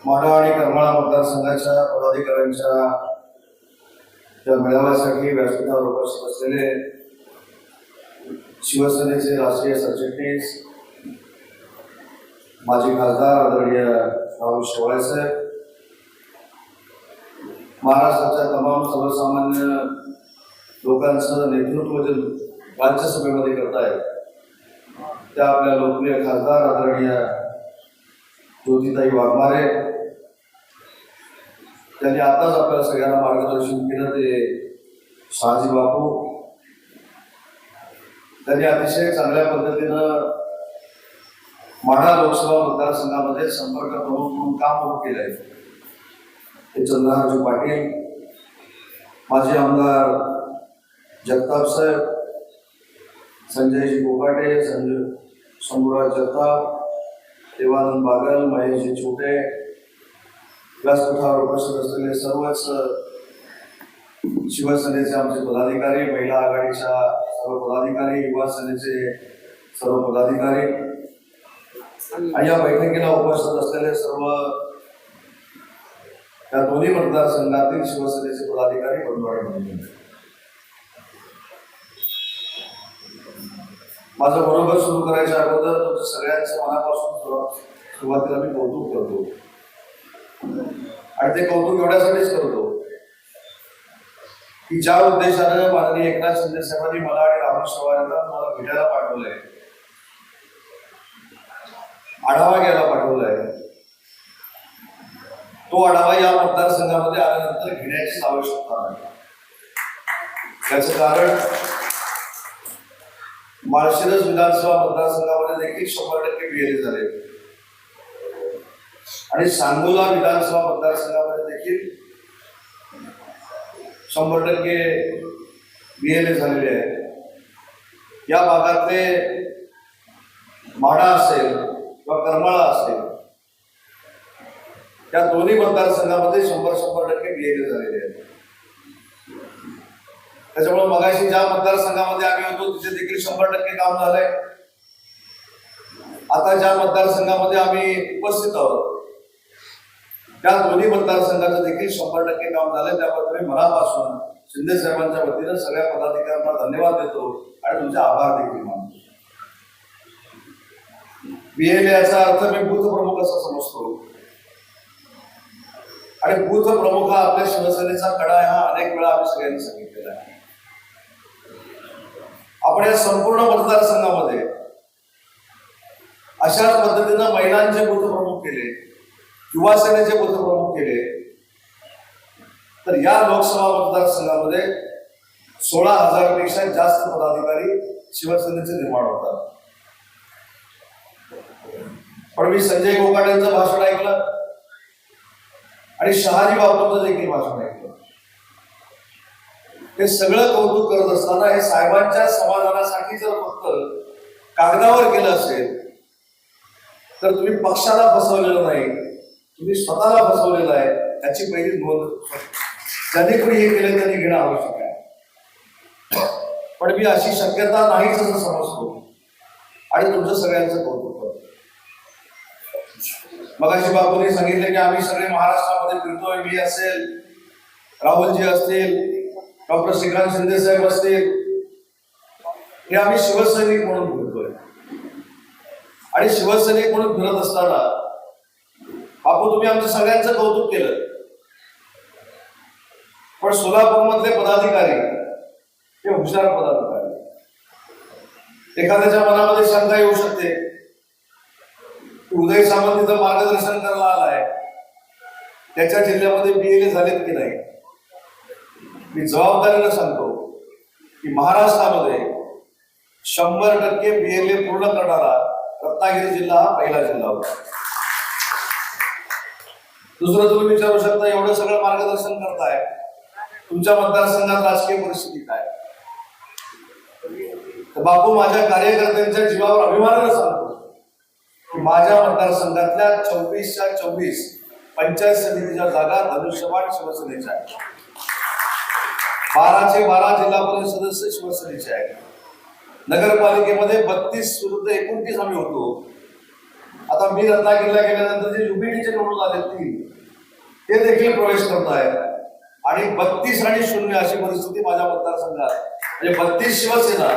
माढा आणि करमाळा मतदारसंघाच्या पदाधिकाऱ्यांच्या त्या मेळाव्यासाठी व्यासपीठावर उपस्थित असलेले शिवसेनेचे राष्ट्रीय सरचिटणीस माजी खासदार आदरणीय राहुल शेवाळे साहेब, महाराष्ट्राच्या तमाम सर्वसामान्य लोकांचं नेतृत्व जे राज्यसभेमध्ये करतायत त्या आपल्या लोकप्रिय खासदार आदरणीय ज्योतिताई वाघमारे, त्यांनी आताच आपल्याला सगळ्यांना मार्गदर्शन केलं ते शहाजी बापू, त्यांनी अतिशय चांगल्या पद्धतीनं माढा लोकसभा मतदारसंघामध्ये संपर्क प्रमुख म्हणून काम सुरू केलं आहे. ते चंद्रहारजी पाटील, माजी आमदार जगताप साहेब, संजयजी कोकाटे, शंभूराज जगताप, देवानंद बागल, महेशजी छोटे, व्यासपीठावर उपस्थित असलेले सर्वच शिवसेनेचे आमचे पदाधिकारी, महिला आघाडीच्या सर्व पदाधिकारी, युवा सेनेचे सर्व पदाधिकारी आणि या बैठकीला उपस्थित असलेले सर्व या दोन्ही मतदारसंघातील शिवसेनेचे पदाधिकारी बंधू आणि भगिनी, माझं बरोबर सुरू करायच्या अगोदर तुमच्या सगळ्यांचं मनापासून सुरुवातीला मी कौतुक करतो आणि ते कौतुक एवढ्यासाठीच करतो की ज्या उद्देशाने माननीय एकनाथ शिंदे साहेबांनी मला आणि राहुल शेवाळेंना मला भेटायला पाठवलंय, आढावा घ्यायला पाठवलाय, तो आढावा या मतदारसंघामध्ये आल्यानंतर घेण्याची आवश्यकता नाही. त्याचं कारण माळशिरस विधानसभा मतदारसंघामध्ये देखील 100% बीएलए झाले आणि सांगोला विधानसभा मतदारसंघामध्ये देखील 100% बीएलए झालेले आहेत. या भागातले माढा असेल किंवा करमाळा असेल, या दोन्ही मतदारसंघामध्ये 100% बीएलए झालेले आहेत. त्याच्यामुळे मगाशी ज्या मतदारसंघामध्ये आम्ही होतो तिथे देखील 100% काम झालंय. आता ज्या मतदारसंघामध्ये आम्ही उपस्थित आहोत त्या दोन्ही मतदारसंघाचं देखील 100% काम झालंय. त्याबद्दल मी मनापासून शिंदे साहेबांच्या वतीनं सगळ्या पदाधिकाऱ्यांना धन्यवाद देतो आणि तुमचे आभार देखील मानतो. बीएलए याचा अर्थ मी बूथ प्रमुख असं समजतो आणि बूथ प्रमुख हा आपल्या शिवसेनेचा कडा आहे, हा अनेक वेळा आम्ही सगळ्यांनी सांगितलेला आहे. आपण या संपूर्ण मतदारसंघामध्ये अशाच पद्धतीनं महिलांचे बूथ प्रमुख केले, युवा सेनेचे बूथ प्रमुख केले, तर या लोकसभा मतदारसंघामध्ये 16,000 पेक्षा जास्त पदाधिकारी शिवसेनेचे निर्माण होतात. पण मी संजय कोकाटेंचं भाषण ऐकलं आणि शहाजी बापूंचं देखील भाषण ऐकलं. हे सगळं कौतुक करत असताना हे साहेबांच्या समाधानासाठी जर फक्त कागदावर केलं असेल तर तुम्ही पक्षाला फसवलेलं नाही, तुम्ही स्वतःला फसवलेलं आहे याची पहिली नोंद ज्यांनी कोणी हे केलं त्यांनी घेणं आवश्यक आहे. पण मी अशी शक्यता नाहीच असं समजतो आणि तुमचं सगळ्यांचं कौतुक करतो. मगाशी बापूंनी सांगितलं की आम्ही सगळे महाराष्ट्रामध्ये फिरतोय. मी असेल, राहुलजी असतील, डॉक्टर श्रीकांत शिंदे साहेब असतील, हे आम्ही शिवसैनिक म्हणून फिरतोय आणि शिवसैनिक म्हणून फिरत असताना बापू तुम्ही आमच्या सगळ्यांचं कौतुक केलं, पण सोलापूरमधले पदाधिकारी हे हुशार पदाधिकारी, एखाद्याच्या मनामध्ये शंका येऊ शकते की उदय सामंत तिथं मार्गदर्शन करायला आलाय, त्याच्या जिल्ह्यामध्ये बीएलए झालेत की नाही. मी जबाबदारीनं सांगतो की महाराष्ट्रामध्ये 100% बीएलए पूर्ण करणारा रत्नागिरी जिल्हा हा पहिला जिल्हा होता. दुसरं तुम्ही विचारू शकता एवढं सगळं मार्गदर्शन करताय, तुमच्या मतदारसंघात राजकीय परिस्थिती काय. तर बापू माझ्या कार्यकर्त्यांच्या जीवावर अभिमानानं सांगतो की माझ्या मतदारसंघातल्या 24च्या 24 पंचायत समितीच्या जागा धनुष्यबाण शिवसेनेच्या आहेत. 12चे 12 जिल्हा परिषद सदस्य शिवसेनेचे आहेत. नगरपालिकेमध्ये 32 विरुद्ध 29 आम्ही होतो. आता मी रत्नागिरीला गेल्यानंतर जे युबीटीचे निवडून आले ते देखील प्रवेश करत आहेत आणि 32 आणि 0 अशी परिस्थिती माझ्या मतदारसंघात, म्हणजे 32 शिवसेना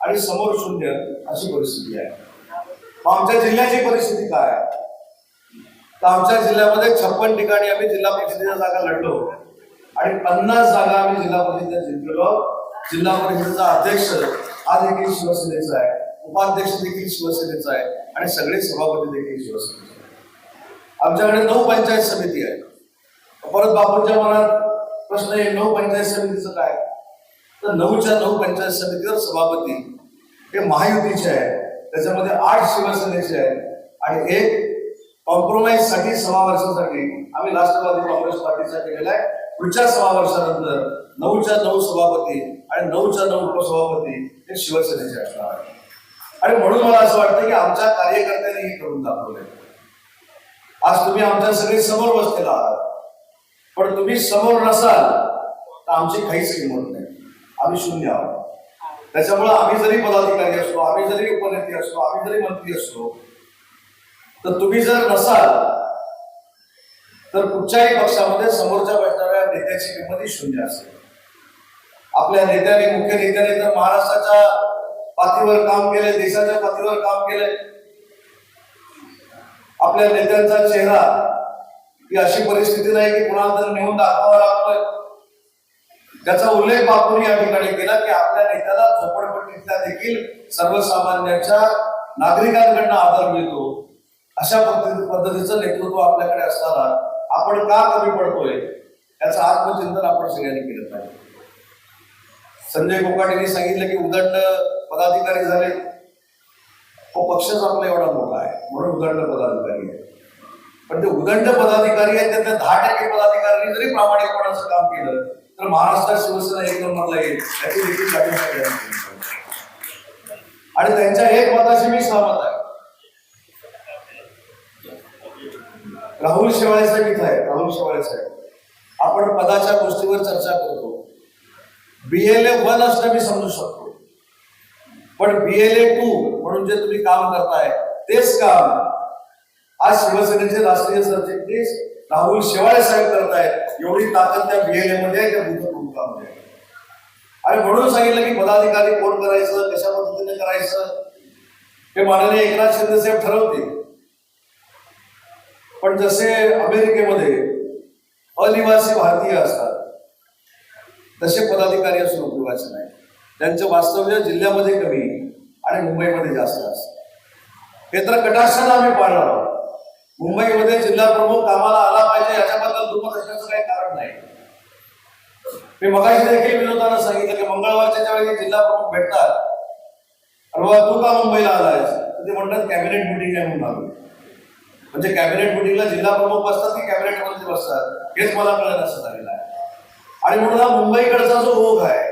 आणि समोर 0 अशी परिस्थिती आहे. मग आमच्या जिल्ह्याची परिस्थिती काय आहे? तर आमच्या जिल्ह्यामध्ये 56 ठिकाणी आम्ही जिल्हा परिषदेच्या जागा लढलो आणि 50 जागा आम्ही जिल्हा परिषदेत जिंकलो. जिल्हा परिषदेचा अध्यक्ष हा देखील शिवसेनेचा आहे, उपाध्यक्ष देखील शिवसेनेचा आहे आणि सगळे सभापती देखील शिवसेनेचे. आमच्याकडे 9 पंचायत समिती आहे. परत बापूंच्या मनात प्रश्न आहे, 9 पंचायत समितीचं काय? तर 9च्या 9 पंचायत समितीवर सभापती हे महायुतीचे आहे, त्याच्यामध्ये 8 शिवसेनेचे आहेत आणि एक कॉम्प्रोमाइज साठी 6 वर्षासाठी आम्ही राष्ट्रवादी काँग्रेस पार्टीचा केलेला आहे. पुढच्या 6 वर्षानंतर 9च्या 9 सभापती आणि 9च्या 9 उपसभापती हे शिवसेनेचे असणार आहे. आणि म्हणून मला असं वाटतं की आमच्या कार्यकर्त्यांनी हे करून दाखवलंय. आज तुम्ही आमच्या सगळे समोर बसलेला आहात, पण तुम्ही समोर नसाल तर आमची काहीच किंमत नाही. आम्ही 0 आहोत. त्याच्यामुळे आम्ही जरी पदाधिकारी असलो, आम्ही जरी उपनेते असलो, आम्ही जरी मंत्री असलो, तर तुम्ही जर नसाल तर कुठच्याही पक्षामध्ये समोरच्या बसणाऱ्या नेत्याची किंमतही 0 असेल. आपल्या नेत्याने, मुख्य नेत्याने तर महाराष्ट्राच्या पातळीवर काम केले, देशाच्या पातळीवर काम केले. आपल्या नेत्यांचा चेहरा ही अशी परिस्थिती नाही की कुणाला तर नेऊन दाखवावा लागतोय. त्याचा उल्लेख बापूंनी या ठिकाणी केला की आपल्या नेत्याला झोपडपट्टीतल्या देखील सर्वसामान्यांच्या नागरिकांकडनं आदर मिळतो. अशा पद्धतीचं नेतृत्व आपल्याकडे असताना आपण का कमी पडतोय याचं आत्मचिंतन आपण सगळ्यांनी केलं पाहिजे. संजय कोकाटेंनी सांगितलं की उदंड पदाधिकारी झाले. तो पक्षच आपला एवढा मोठा आहे म्हणून उदंड पदाधिकारी आहे. पण ते उदंड पदाधिकारी आहेत त्यातल्या 10% पदाधिकाऱ्यांनी जरी प्रामाणिकपणाचं काम केलं तर महाराष्ट्रात शिवसेना 1 नंबरला येईल याची देखील जाणीव. आणि त्यांच्या एक मताशी मी सहमत आहे. राहुल शेवाळे साहेब इथं आहे. राहुल शेवाळे साहेब, आपण पदाच्या गोष्टीवर चर्चा करतो. BLA 1 असणं मी समजू शकतो, पण BLA 2 म्हणून जे तुम्ही काम करताय तेच काम आज शिवसेनेचे राष्ट्रीय सरचिटणीस राहुल शेवाळे साहेब करतायत. एवढी ताकद त्या BLA मध्ये आहे, त्या बुद्धप्रमुखामध्ये. आणि म्हणून सांगितलं की पदाधिकारी कोण करायचं, कशा पद्धतीने करायचं हे माननीय एकनाथ शिंदे साहेब ठरवतील. पण जसे अमेरिकेमध्ये अनिवासी भारतीय असतात तसे पदाधिकारी असणं उपयोगाचे नाही. त्यांचं वास्तव्य जिल्ह्यामध्ये कमी आणि मुंबईमध्ये जास्त असतं. हे तर कटाक्षाने आम्ही पाळणार आहोत. मुंबईमध्ये जिल्हा प्रमुख कामाला आला पाहिजे याच्याबद्दल दुमत असण्याचं काही कारण नाही. मी मगाशी देखील विनोदानं सांगितलं की मंगळवारच्या वेळी जिल्हा प्रमुख भेटतात, अरे तू का मुंबईला आलायस, ते म्हणतात कॅबिनेट मिटिंग आहे म्हणून आलो. म्हणजे कॅबिनेट मिटिंगला जिल्हा प्रमुख बसतात की कॅबिनेट मंत्री बसतात हेच मला कळलं असं झालेलं आहे. आणि म्हणून हा मुंबईकडचा जो ओघ आहे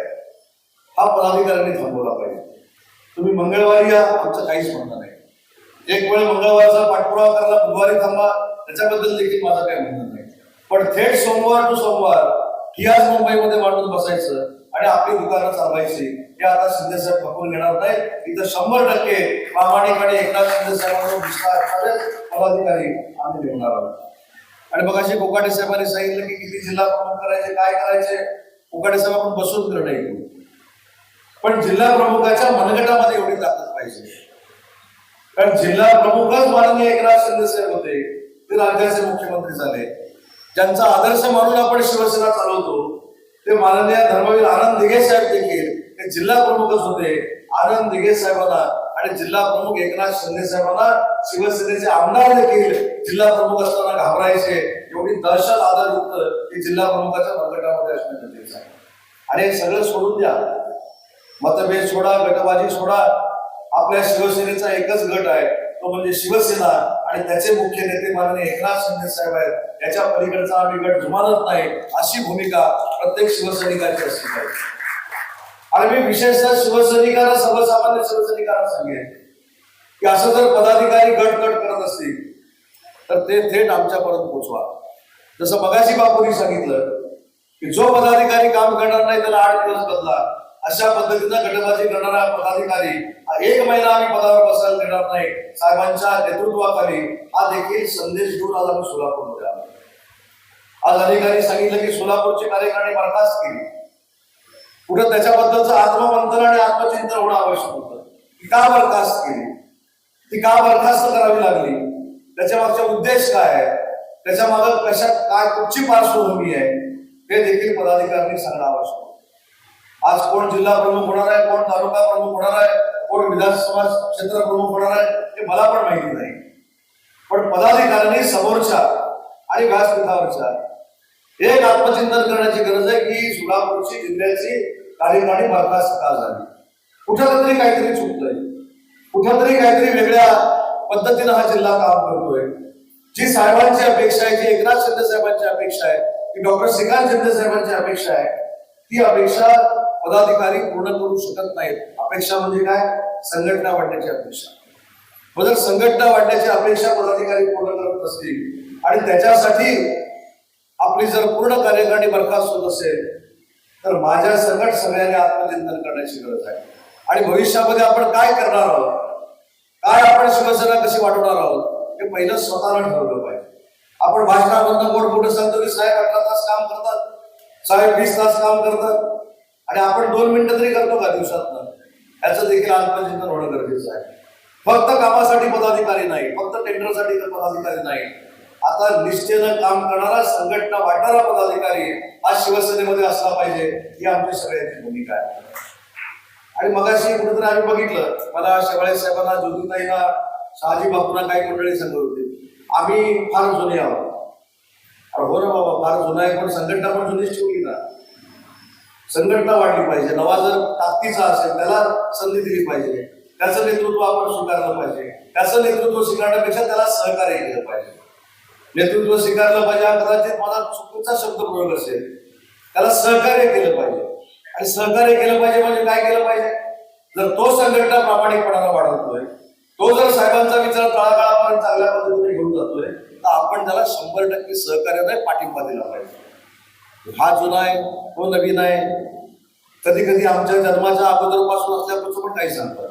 हा पदाधिकाऱ्यांनी थांबवला पाहिजे. तुम्ही मंगळवारी या, आमचं काहीच म्हणणं नाही. एक वेळ मंगळवारचा पाठपुरावा करायला बुधवारी थांबा, त्याच्याबद्दल देखील माझं काही म्हणणं नाही. पण थेट सोमवार टू सोमवार ही आज मुंबईमध्ये मांडून बसायचं आणि आपली दुकानं चालवायची हे आता शिंदे साहेब खपून घेणार नाही. इथं 100% प्रामाणिकपणे एकनाथ शिंदे साहेबांवर विश्वास असणारे पदाधिकारी आम्ही निवडणार आहोत. आणि मग अशी कोकाटे साहेबांनी सांगितलं की किती जिल्हा प्रमुख करायचे, काय करायचे, कोकाटे साहेब आपण बसून निर्णय घेऊ. पण जिल्हा प्रमुखाच्या मनगटामध्ये एवढी ताकद पाहिजे. कारण जिल्हा प्रमुखच माननीय एकनाथ शिंदे साहेब होते, ते राज्याचे मुख्यमंत्री झाले. ज्यांचा आदर्श मानून आपण शिवसेना चालवतो ते माननीय धर्मवीर आनंद दिघे साहेब देखील ते जिल्हा प्रमुखच होते. आनंद दिघे साहेबांना आणि जिल्हा प्रमुख एकनाथ शिंदे साहेबांना शिवसेनेचे आमदार देखील जिल्हा प्रमुख असताना घाबरायचे. एवढी दहशत आदरयुक्त ही जिल्हा प्रमुखाच्या मनगटामध्ये असणं गरजेचं आहे. आणि हे सगळं सोडून द्या, मतभेद सोडा, गटबाजी सोडा. आपल्या शिवसेनेचा एकच गट आहे, तो म्हणजे शिवसेना आणि त्याचे मुख्य नेते माननीय एकनाथ शिंदे साहेब आहेत. याच्या पलीकडचा आम्ही गट जुमानत नाही अशी भूमिका प्रत्येक शिवसैनिकाची असली पाहिजे. आणि मी विशेषतः शिवसैनिकांना, सर्वसामान्य शिवसैनिकांना सांगेन की असं जर पदाधिकारी गट करत असतील तर ते थेट आमच्यापर्यंत पोहोचवा. जसं मगाशी बापूंनी सांगितलं की जो पदाधिकारी काम करणार नाही त्याला 8 दिवस बदला, अशा पद्धतीनं गटबाजी करणारा पदाधिकारी एक महिना आम्ही पदावर बसायला देणार नाही साहेबांच्या नेतृत्वाखाली, हा देखील संदेश घेऊन आज आम्ही सोलापूरमध्ये आलो. आज अधिकारी सांगितलं की सोलापूरची कार्यकारिणी बरखास्त केली. कुठं त्याच्याबद्दलचं आत्ममंथन आणि आत्मचिंतन होणं आवश्यक होतं. ती का बरखास्त केली, ती का बरखास्त करावी लागली, त्याच्या मागचा उद्देश काय आहे, त्याच्या मागे काय कुठची पार्श्वभूमी आहे, हे देखील पदाधिकाऱ्यांनी सांगणं आवश्यक होतं. आज कोण जिल्हा प्रमुख होणार आहे, कोण तालुका प्रमुख होणार आहे, कोण विधानसभा क्षेत्र प्रमुख होणार आहे, हे मला पण माहिती नाही. पण पदाधिकाऱ्यांनी समोरच्या आणि व्यासपीठावरच्या एक आत्मचिंतन करण्याची गरज आहे की सोलापूरची जिल्ह्याची कार्यकारिणी बरखास्त का झाली. कुठंतरी काहीतरी चुकतंय, कुठंतरी काहीतरी वेगळ्या पद्धतीनं हा जिल्हा काम करतोय. जी साहेबांची अपेक्षा आहे, जी एकनाथ शिंदे साहेबांची अपेक्षा आहे, की डॉक्टर श्रीकांत शिंदे साहेबांची अपेक्षा आहे, ती अपेक्षा पदाधिकारी पूर्ण करू शकत नाहीत. अपेक्षा म्हणजे काय, संघटना वाढण्याची अपेक्षा. मग जर संघटना वाढण्याची अपेक्षा पदाधिकारी पूर्ण करत असतील आणि त्याच्यासाठी आपली जर पूर्ण कार्यकारिणी बरखास्त होत असेल तर माझ्या सकट सगळ्यांनी आत्मचिंतन करण्याची गरज आहे. आणि भविष्यामध्ये आपण काय करणार आहोत, काय आपण शिवसेना कशी वाढवणार आहोत, हे पहिलं स्वतःला ठरवलं पाहिजे. आपण भाषणामधनं मोठमोठं सांगतो की साहेब 18 तास काम करतात, साहेब 20 तास काम करतात, आणि आपण 2 मिनिटं तरी करतो का दिवसातनं, याचं देखील आत्मचिंतन होणं गरजेचं आहे. फक्त कामासाठी पदाधिकारी नाही, फक्त टेंडरसाठी पदाधिकारी नाही, आता निष्ठेनं काम करणारा, संघटना वाढणारा पदाधिकारी हा शिवसेनेमध्ये असला पाहिजे, ही आमची सगळ्यांची भूमिका आहे. आणि मगाशी कुठेतरी आम्ही बघितलं, मला शेवाळे साहेबांना, ज्योतिताईंना, शहाजी बापूंना काही मंडळी सांगत होते आम्ही फार जुने आहोत. हो ना बाबा, फार जुना आहे, पण संघटना पण जुनीच ठेवली ना. संघटना वाढली पाहिजे. नवा जर ताकदीचा असेल त्याला संधी दिली पाहिजे, त्याचं नेतृत्व आपण स्वीकारलं पाहिजे. त्याचं नेतृत्व स्वीकारण्यापेक्षा त्याला सहकार्य केलं पाहिजे. नेतृत्व स्वीकारलं पाहिजे, कदाचित मला चुकीचा शब्द प्रयोग असेल, त्याला सहकार्य केलं पाहिजे. आणि सहकार्य केलं पाहिजे म्हणजे काय केलं पाहिजे, जर तो संघटना प्रामाणिकपणाला वाढवतोय, तो जर साहेबांचा विचार तळागाळापर्यंत चांगल्या पद्धतीने घेऊन जातोय, तर आपण त्याला 100% सहकार्याने पाठिंबा दिला पाहिजे. हा जुना आहे, तो नवीन आहे, कधी कधी आमच्या जन्माच्या अगोदरपासून असल्यापासून पण काही सांगतात.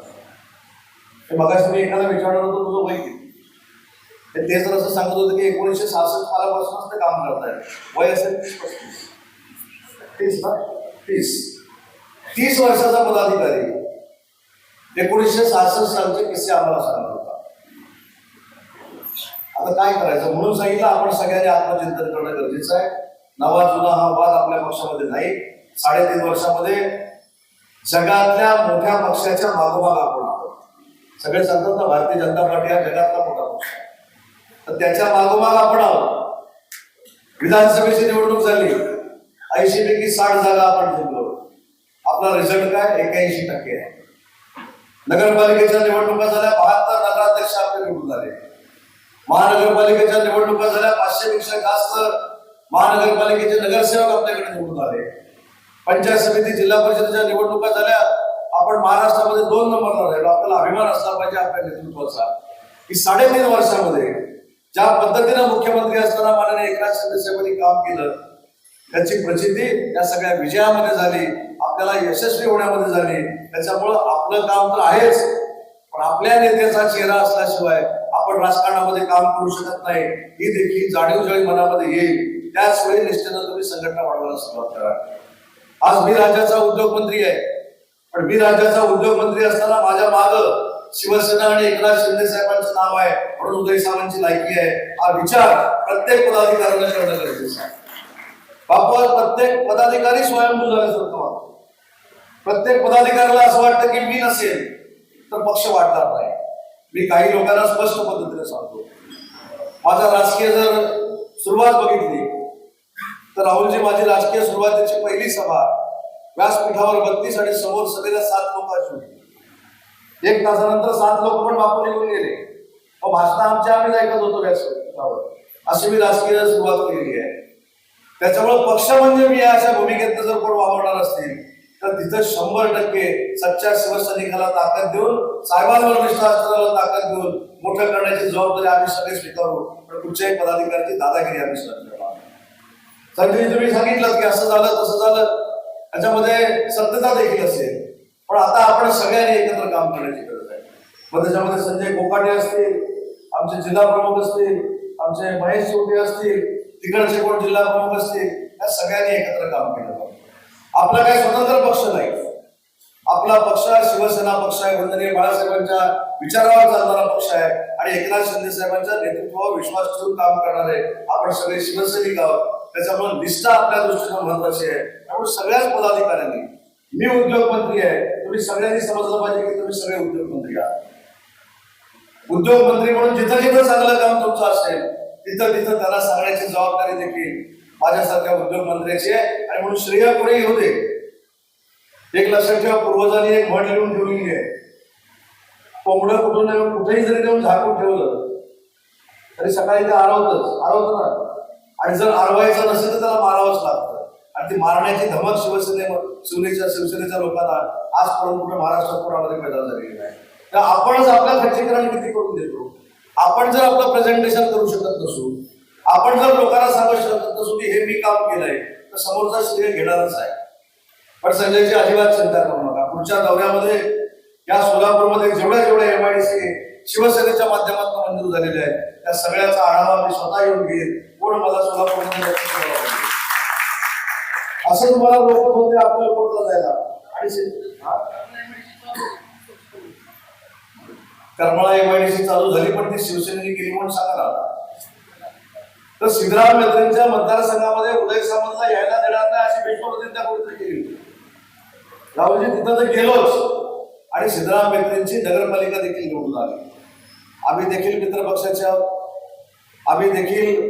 हे मगाशी मी एखादा विचारलं होतं, तुझं वय किती, ते जर असं सांगत होतं की 1966 सालापासूनच ते काम करताय, वय असेल 30 ना, 30 वर्षाचा पदाधिकारी 1966 सालचे किस्से आम्हाला सांगत होता. आता काय करायचं, म्हणून सांगितलं आपण सगळ्यांनी आत्मचिंतन करणं गरजेचं आहे. नवा जुना हा वाद आपल्या पक्षामध्ये नाही. 3.5 वर्षामध्ये जगातल्या मोठ्या पक्षाच्या मागोमाग आपण आहोत. सगळे सांगतात ना, भारतीय जनता पार्टी हा जगातला मोठा पक्ष आहे, तर त्याच्या मागोमाग आपण आहोत. विधानसभेची निवडणूक झाली, 80 पैकी 60 जागा आपण जिंकलो. आपला रिझल्ट काय, 81% आहे. नगरपालिकेच्या निवडणुका झाल्या, 72 नगराध्यक्ष आपले निवडून झाले. महानगरपालिकेच्या निवडणुका झाल्या, 500 पेक्षा जास्त महानगरपालिकेचे नगरसेवक आपल्याकडे निवडून आले. पंचायत समिती, जिल्हा परिषदेच्या निवडणुका झाल्या, आपण महाराष्ट्रामध्ये 2 नंबरला राहिलो. आपल्याला अभिमान असला पाहिजे आपल्या नेतृत्वाचा, की 3.5 वर्षामध्ये ज्या पद्धतीनं मुख्यमंत्री असताना माननीय एकनाथ शिंदे साहेबांनी काम केलं, त्याची प्रचिती या सगळ्या विजयामध्ये झाली, आपल्याला यशस्वी होण्यामध्ये झाली. त्याच्यामुळं आपलं काम तर आहेच, पण आपल्या नेत्याचा चेहरा असल्याशिवाय आपण राजकारणामध्ये काम करू शकत नाही, ही देखील जाणीव ज्यावेळी मनामध्ये येईल त्याच वेळी निश्चितच तुम्ही संघटना वाढवायला सुरुवात करा. आज मी राज्याचा उद्योगमंत्री आहे, पण मी राज्याचा उद्योगमंत्री असताना माझ्या मागं शिवसेना आणि एकनाथ शिंदे साहेबांचं नाव आहे, म्हणून उदय सामंतची लायकी आहे. हा विचार प्रत्येक पदाधिकाऱ्यांना करणं गरजेचं आहे. बाबा, प्रत्येक पदाधिकारी स्वयंभू झाल्यासारखं वाटतं. प्रत्येक पदाधिकाऱ्याला असं वाटतं की मी नसेल तर पक्ष वाढणार नाही. मी काही लोकांना स्पष्ट पद्धतीने सांगतो, माझा राजकीय जर सुरुवात बघितली तर राहुलजी, माझी राजकीय सुरुवातीची पहिली सभा व्यासपीठावर 32 आणि समोर सभेला 7 लोकांची होती. 1 तासानंतर 7 लोक पण बापू निघून गेले. भाषण आम्ही ऐकत होतो व्यासपीठावर. अशी मी राजकीय सुरुवात केलेली आहे. त्याच्यामुळे पक्ष म्हणजे मी अशा भूमिकेत जर कोण वावरणार असतील तर तिथं 100% सच्च्या शिवसैनिकाला ताकद देऊन, साहेबांवर विश्वास ठेवायला ताकद देऊन मोठं करण्याची जबाबदारी आम्ही सगळे स्वीकारू. पण कुठच्याही पदाधिकाऱ्याची दादागिरी आम्ही स्वीकारणार. संजय, तुम्ही सांगितलं की असं झालं तसं झालं, त्याच्यामध्ये सत्यता देखील असेल. पण आता आपण सगळ्यांनी एकत्र काम करण्याची गरज आहे. मग त्याच्यामध्ये संजय कोकाटे असतील, आमचे जिल्हा प्रमुख असतील, आमचे महेश चौटे असतील, तिकडचे कोण जिल्हा प्रमुख असतील, या सगळ्यांनी एकत्र काम केलं पाहिजे. आपला काही स्वतंत्र पक्ष नाही. आपला पक्ष शिवसेना पक्ष आहे. वंदनीय बाळासाहेबांच्या विचारावर चालणारा पक्ष आहे आणि एकनाथ शिंदे साहेबांच्या नेतृत्वावर विश्वास ठेवून काम करणारे आपण सगळे शिवसैनिक आहोत. त्याच्यामुळे निष्ठा आपल्या दृष्टीने महत्वाची आहे. त्यामुळे सगळ्याच पदाधिकाऱ्यांनी, मी उद्योगमंत्री आहे, तुम्ही सगळ्यांनी समजलं पाहिजे की तुम्ही सगळे उद्योगमंत्री आहात. उद्योगमंत्री म्हणून जिथं जिथं चांगलं काम तुमचं असेल तिथं तिथं त्याला सांगण्याची जबाबदारी देखील माझ्यासारख्या उद्योगमंत्र्याची आहे. आणि म्हणून श्रेय पुढे येऊ दे. एक लक्षात ठेवा, पूर्वजांनी एक म्हण लिहून ठेवलेली आहे, कोंबडं कुठून कुठेही जरी नेऊन झाकून ठेवलं तरी सकाळी ते आरवतं ना. आणि जर आरवायचं नसेल तर त्याला मारावंच लागतं. आणि ती मारण्याची धमक शिवसेनेच्या लोकांना आजपर्यंत कुठे महाराष्ट्रात कोणामध्ये पैदा झालेली नाही. तर आपणच आपल्या खच्चीकरण किती करून देतो. आपण जर आपलं प्रेझेंटेशन करू शकत नसू, आपण जर लोकांना सांगू शकत नसू की हे मी काम केलंय, तर समोरचा श्रेय घेणारच आहे. पण संजयची अजिबात चिंता करू नका. पुढच्या दौऱ्यामध्ये या सोलापूरमध्ये जेवढ्या MIDC शिवसेनेच्या माध्यमातून मंजूर झालेले आहेत त्या सगळ्याचा आढावा मी स्वतः येऊन घेईन. कोण मला सोलापूरमध्ये असं तुम्हाला लोक बोलते आपल्या कोर्टला जायला. आणि करमाळा MIDC चालू झाली पण ती शिवसेनेने केली म्हणून सांगा ना. तर सिद्धराम मेहतांच्या मतदारसंघामध्ये उदय सामंतला यायला देणार नाही अशी बेशुमार त्या कुठेतरी केली. राहुलजी तिथं तर गेलोच आणि सिद्धराम मेहतांची नगरपालिका देखील निवडून आली. आम्ही देखील मित्रपक्षाच्या, आम्ही देखील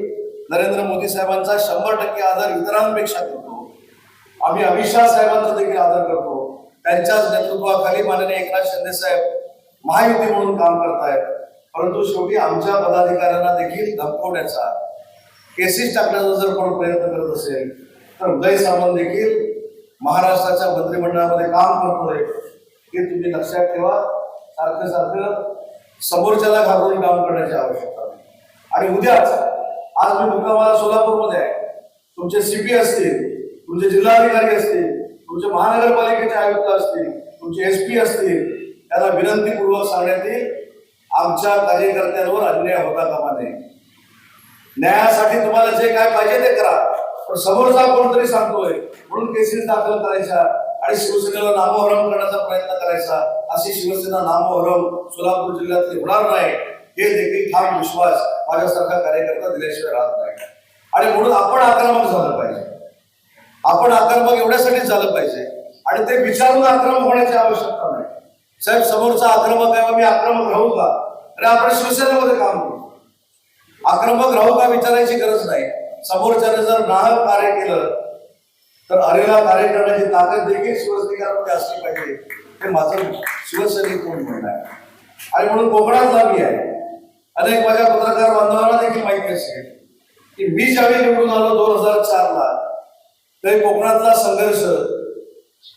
नरेंद्र मोदी साहेबांचा 100% आदर इतरांपेक्षा करतो. आम्ही अमित शहा साहेबांचा देखील आदर करतो. त्यांच्याच नेतृत्वाखाली माननीय एकनाथ शिंदे साहेब महायुती म्हणून काम करतायत. परंतु शेवटी आमच्या पदाधिकाऱ्यांना देखील धमकवण्याचा, केसेस टाकण्याचा जर कोण प्रयत्न करत असेल तर उदय सामंत देखील महाराष्ट्राच्या मंत्रिमंडळामध्ये काम करतोय हे तुम्ही लक्षात ठेवा. सारखं समोरच्याला घाबरून काम करण्याची आवश्यकता नाही. आणि उद्याच, आज मी मुक्कामाला सोलापूरमध्ये आहे, तुमचे CP असतील, तुमचे जिल्हाधिकारी असतील, तुमचे महानगरपालिकेचे आयुक्त असतील, तुमचे SP असतील, त्यांना विनंतीपूर्वक सांगण्यात येईल आमच्या कार्यकर्त्यांवर अन्याय होता कामा नये. न्यायासाठी तुम्हाला जे काय पाहिजे ते करा, पण समोरचा कोणतरी सांगतोय म्हणून केसेस दाखल करायच्या आणि शिवसेनेला नामोहरम करण्याचा प्रयत्न करायचा, अशी शिवसेना नामोहरम सोलापूर जिल्ह्यातली होणार नाही हे देखील ठाम विश्वास माझ्यासारखा कार्यकर्ता दिल्याशिवाय राहत नाही. आणि म्हणून आपण आक्रमक झालं पाहिजे. आपण आक्रमक एवढ्यासाठीच झालं पाहिजे आणि ते विचारून आक्रमक होण्याची आवश्यकता नाही. साहेब समोरचा आक्रमक आहे, मी आक्रमक राहू का? अरे आपण शिवसेनेमध्ये काम करू. आक्रमक राहू का विचारायची गरज नाही. समोरच्याने जर नाहक कार्य केलं तर अरेला कार्य करण्याची ताकद देखील शिवसैनिकांमध्ये असली पाहिजे, हे माझं शिवसैनिक कोण म्हणणं आहे. आणि म्हणून कोकणातला मी आहे. अनेक माझ्या पत्रकार बांधवांना देखील माहिती असेल की मी ज्यावेळी निवडून आलो 2004ला, तरी कोकणातला संघर्ष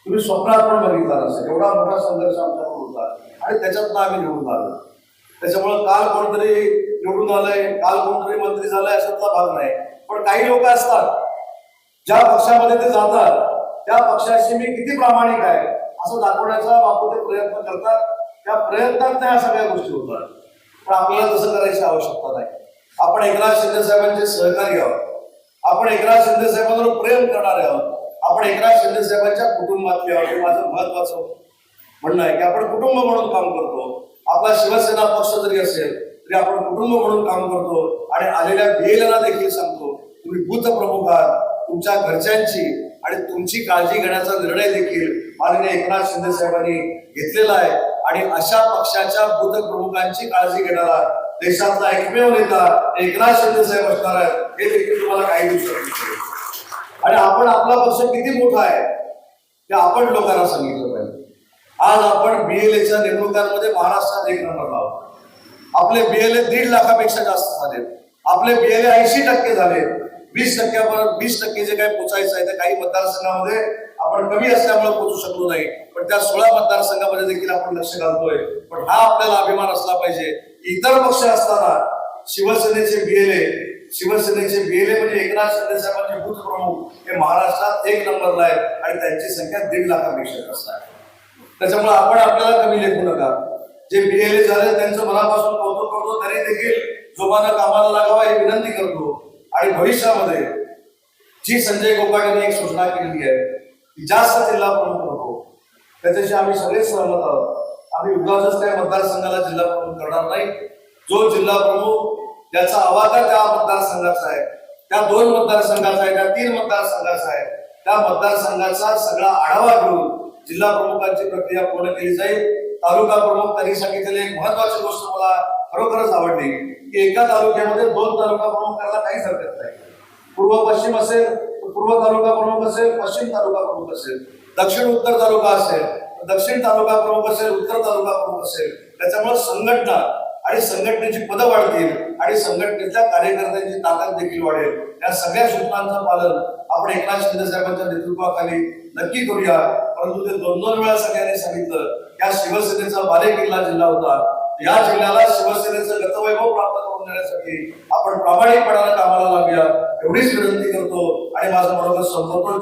तुम्ही स्वप्नात पण बघितला नसेल. एवढा मोठा संघर्ष आमच्याकडून होता आणि त्याच्यातनं आम्ही निवडून आलो. त्याच्यामुळे काल कोणतरी निवडून आलंय, काल कोणतरी मंत्री झालंय अशातला भाग नाही. पण काही लोक असतात ज्या पक्षामध्ये ते जातात त्या पक्षाशी मी किती प्रामाणिक आहे असं दाखवण्याचा बापू ते प्रयत्न करतात. त्या प्रयत्नात त्या सगळ्या गोष्टी होतात. पण आपल्याला तसं करायची आवश्यकता नाही. आपण एकनाथ शिंदे साहेबांचे सहकारी आहोत. आपण एकनाथ शिंदे साहेबांवर प्रेम करणारे आहोत. आपण एकनाथ शिंदे साहेबांच्या कुटुंबातले आहोत. हे माझं महत्वाचं म्हणणं आहे की आपण कुटुंब म्हणून काम करतो. आपला शिवसेना पक्ष जरी असेल तरी आपण कुटुंब म्हणून काम करतो. आणि आलेल्या BLना देखील सांगतो, तुम्ही बूथ प्रमुख आहात. तुमच्या घरच्यांची आणि तुमची काळजी घेण्याचा निर्णय देखील माननीय एकनाथ शिंदे साहेबांनी घेतलेला आहे. आणि अशा पक्षाच्या बूथ प्रमुखांची काळजी घेणारा देशातला एकमेव नेता एकनाथ शिंदे साहेब असणार आहे हे देखील तुम्हाला काही दिवसात. आणि आपण आपला पक्ष किती मोठा आहे ते आपण लोकांना सांगितलं पाहिजे. आज आपण BLAच्या निवडणुकांमध्ये महाराष्ट्रात 1 नंबरला आहोत. आपले BLA 1.5 लाखापेक्षा जास्त झाले. आपले BLA 80% झाले. 20% जे काही पोचायचं आहे ते काही मतदारसंघामध्ये आपण कमी असल्यामुळे पोचू शकलो नाही. पण त्या 16 मतदारसंघामध्ये देखील आपण लक्ष घालतोय. पण हा आपल्याला अभिमान असला पाहिजे. इतर पक्ष असताना शिवसेनेचे BLA शिवसेनेचे BLA म्हणजे एकनाथ शिंदे साहेबांचे बूथ प्रमुख हे महाराष्ट्रात 1 नंबरला आहे आणि त्यांची संख्या 1.5 लाखापेक्षा जास्त आहे. त्याच्यामुळे आपण आपल्याला कमी लेखू नका. जे BLA झाले त्यांचं मनापासून कौतुक करतो, तरी देखील जोमानं कामाला लागावा ही विनंती करतो. आणि भविष्यामध्ये जी संजय गोकाट यांनी एक सूचना केलेली आहे की जास्त जिल्हा प्रमुख नको, त्याच्याशी आम्ही सगळे सहमत आहोत. आम्ही उगाचच त्या मतदारसंघाला जिल्हा प्रमुख करणार नाही. जो जिल्हा प्रमुख ज्याचा आवाका त्या मतदारसंघाचा आहे, त्या 2 मतदारसंघाचा आहे, त्या 3 मतदारसंघाचा आहे, त्या मतदारसंघाचा सगळा आढावा घेऊन जिल्हा प्रमुखांची प्रक्रिया पूर्ण केली जाईल. तालुका प्रमुख त्यांनी सांगितलेली एक महत्वाची गोष्ट मला खरोखरच आवडली की एका तालुक्यामध्ये 2 तालुका प्रमुख करायला काहीच हरकत नाही. पूर्व पश्चिम असेल, पूर्व तालुका प्रमुख असेल, पश्चिम तालुका प्रमुख असेल, दक्षिण उत्तर तालुका असेल, दक्षिण तालुका प्रमुख असेल, उत्तर तालुका प्रमुख असेल. त्याच्यामुळे संघटना आणि संघटनेची पदं वाढतील आणि संघटनेच्या कार्यकर्त्यांची ताकद देखील वाढेल. या सगळ्या सूचनांचं पालन आपण एकनाथ शिंदे साहेबांच्या नेतृत्वाखाली नक्की करूया. परंतु ते 2-2 वेळा सगळ्यांनी सांगितलं या शिवसेनेचा बालेकिल्ला जिल्हा होता. या जिल्ह्याला शिवसेनेचं गतवैभव प्राप्त करून देण्यासाठी आपण प्रामाणिकपणाने कामाला लागूया एवढीच विनंती करतो आणि माझं मनोगत संपवतो.